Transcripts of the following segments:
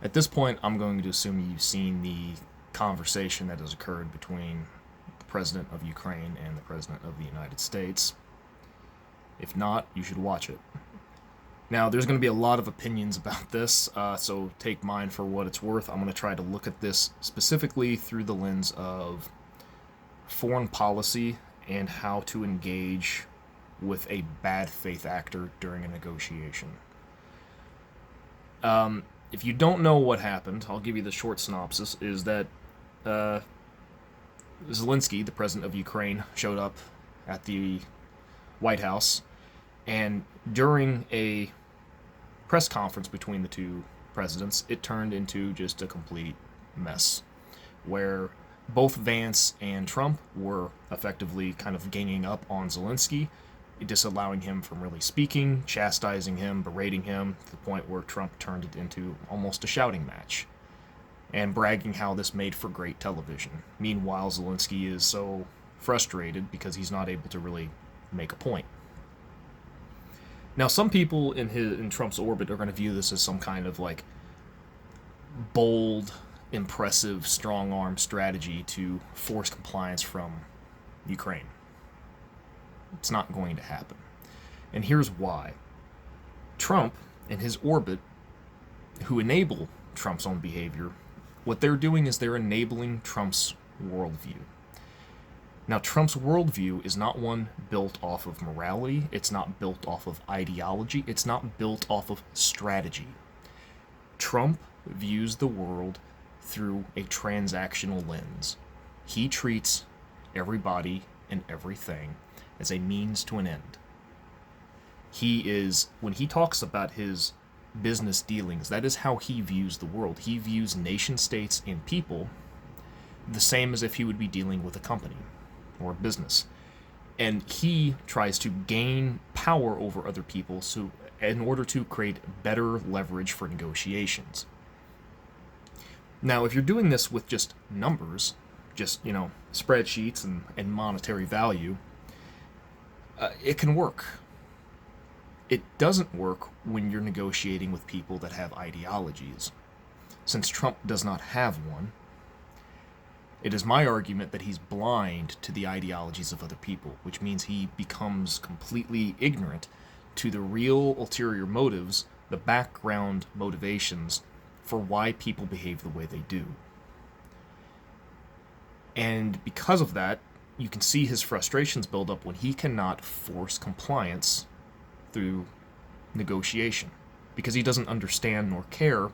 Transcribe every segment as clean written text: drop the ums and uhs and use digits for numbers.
At this point, I'm going to assume you've seen the conversation that has occurred between the President of Ukraine and the President of the United States. If not, you should watch it. Now, there's going to be a lot of opinions about this, so take mine for what it's worth. I'm going to try to look at this specifically through the lens of foreign policy and how to engage with a bad faith actor during a negotiation. If you don't know what happened, I'll give you the short synopsis, is that uh, Zelensky, the president of Ukraine, showed up at the White House, and during a press conference between the two presidents, it turned into just a complete mess, where both Vance and Trump were effectively kind of ganging up on Zelensky, disallowing him from really speaking, chastising him, berating him, to the point where Trump turned it into almost a shouting match, and bragging how this made for great television. Meanwhile, Zelensky is so frustrated because he's not able to really make a point. Now, some people in Trump's orbit are going to view this as some kind of like bold, impressive, strong arm strategy to force compliance from Ukraine. It's not going to happen. And here's why. Trump and his orbit, who enable Trump's own behavior, what they're doing is they're enabling Trump's worldview. Now, Trump's worldview is not one built off of morality, it's not built off of ideology, it's not built off of strategy. Trump views the world through a transactional lens. He treats everybody and everything as a means to an end. When he talks about his business dealings, that is how he views the world. He views nation states and people the same as if he would be dealing with a company or a business. And he tries to gain power over other people in order to create better leverage for negotiations. Now, if you're doing this with just numbers, just, spreadsheets and monetary value, it can work. It doesn't work when you're negotiating with people that have ideologies. Since Trump does not have one, it is my argument that he's blind to the ideologies of other people, which means he becomes completely ignorant to the real ulterior motives, the background motivations for why people behave the way they do. And because of that, you can see his frustrations build up when he cannot force compliance through negotiation, because he doesn't understand nor care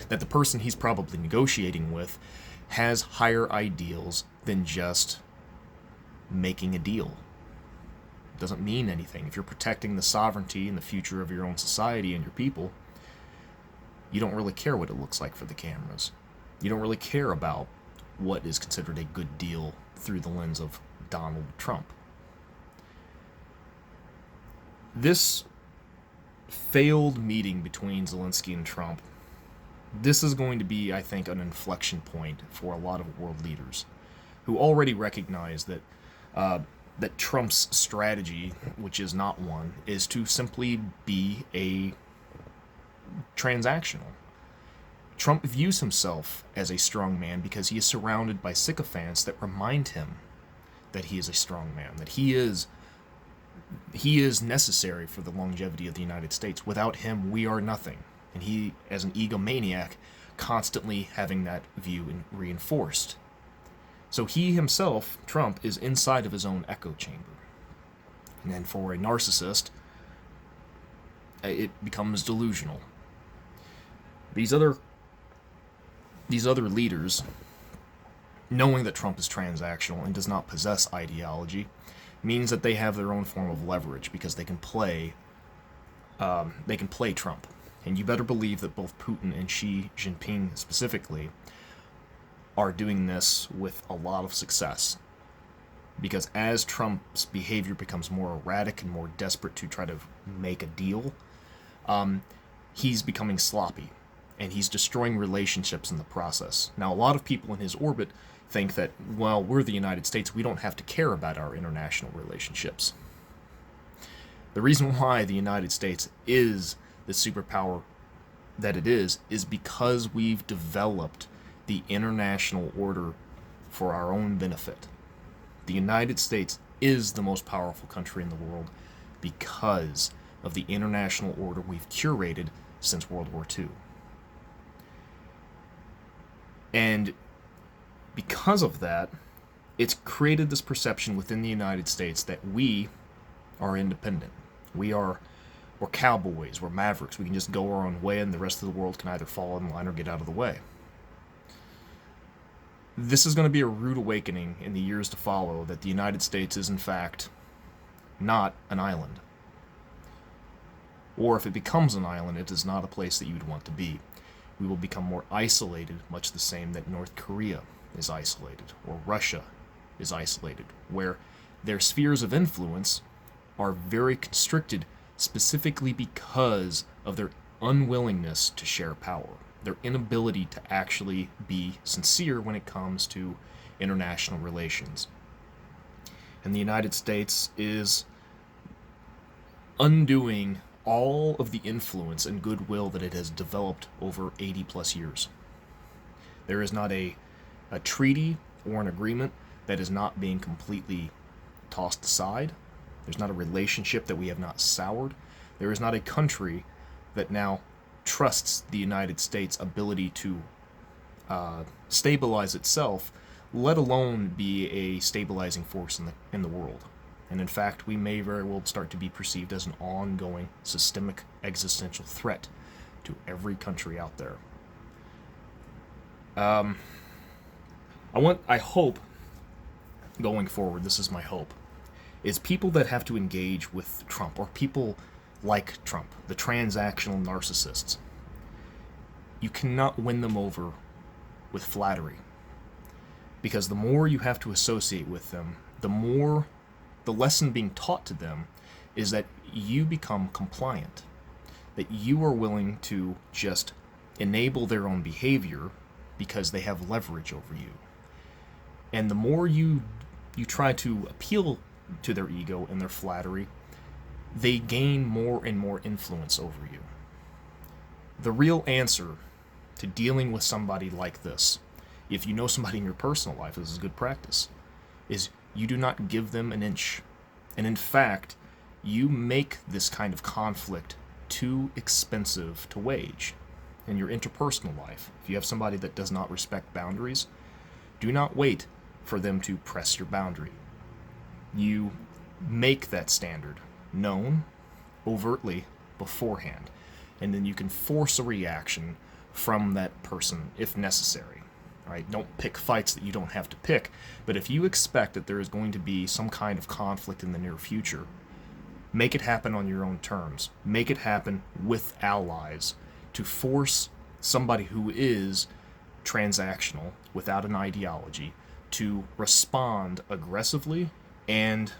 that the person he's probably negotiating with has higher ideals than just making a deal. It doesn't mean anything. If you're protecting the sovereignty and the future of your own society and your people, you don't really care what it looks like for the cameras. You don't really care about what is considered a good deal through the lens of Donald Trump. This failed meeting between Zelensky and Trump, this is going to be, I think, an inflection point for a lot of world leaders who already recognize that that Trump's strategy, which is not one, is to simply be a transactional. Trump views himself as a strong man because he is surrounded by sycophants that remind him that he is a strong man, that he is necessary for the longevity of the United States. Without him, we are nothing. And he, as an egomaniac, constantly having that view reinforced. So he himself, Trump, is inside of his own echo chamber. And then for a narcissist, it becomes delusional. These other leaders, knowing that Trump is transactional and does not possess ideology, means that they have their own form of leverage because they can play Trump. And you better believe that both Putin and Xi Jinping specifically are doing this with a lot of success. Because as Trump's behavior becomes more erratic and more desperate to try to make a deal, he's becoming sloppy. And he's destroying relationships in the process. Now, a lot of people in his orbit think that, well, we're the United States, we don't have to care about our international relationships. The reason why the United States is the superpower that it is because we've developed the international order for our own benefit. The United States is the most powerful country in the world because of the international order we've curated since World War II. And because of that, it's created this perception within the United States that we are independent. We're cowboys, we're mavericks. We can just go our own way and the rest of the world can either fall in line or get out of the way. This is going to be a rude awakening in the years to follow that the United States is in fact not an island. Or if it becomes an island, it is not a place that you'd want to be. We will become more isolated, much the same that North Korea is isolated, or Russia is isolated, where their spheres of influence are very constricted specifically because of their unwillingness to share power, their inability to actually be sincere when it comes to international relations. And the United States is undoing all of the influence and goodwill that it has developed over 80 plus years. There is not a treaty or an agreement that is not being completely tossed aside. There's not a relationship that we have not soured. There is not a country that now trusts the United States' ability to stabilize itself, let alone be a stabilizing force in the world. And in fact, we may very well start to be perceived as an ongoing systemic existential threat to every country out there. I hope, going forward, this is my hope, is people that have to engage with Trump, or people like Trump, the transactional narcissists, you cannot win them over with flattery. Because the more you have to associate with them, the lesson being taught to them is that you become compliant, that you are willing to just enable their own behavior because they have leverage over you. And the more you try to appeal to their ego and their flattery, they gain more and more influence over you. The real answer to dealing with somebody like this, if you know somebody in your personal life, this is good practice, is you do not give them an inch. And in fact, you make this kind of conflict too expensive to wage in your interpersonal life. If you have somebody that does not respect boundaries, do not wait for them to press your boundary. You make that standard known overtly beforehand, and then you can force a reaction from that person if necessary. Right? Don't pick fights that you don't have to pick, but if you expect that there is going to be some kind of conflict in the near future, make it happen on your own terms. Make it happen with allies to force somebody who is transactional without an ideology to respond aggressively and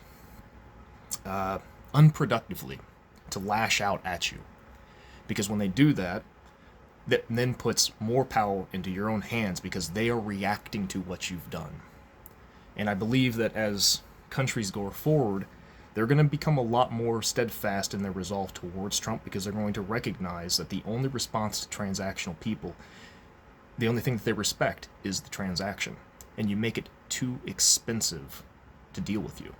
unproductively, to lash out at you. Because when they do that, that then puts more power into your own hands because they are reacting to what you've done. And I believe that as countries go forward, they're going to become a lot more steadfast in their resolve towards Trump because they're going to recognize that the only response to transactional people, the only thing that they respect is the transaction. And you make it too expensive to deal with you.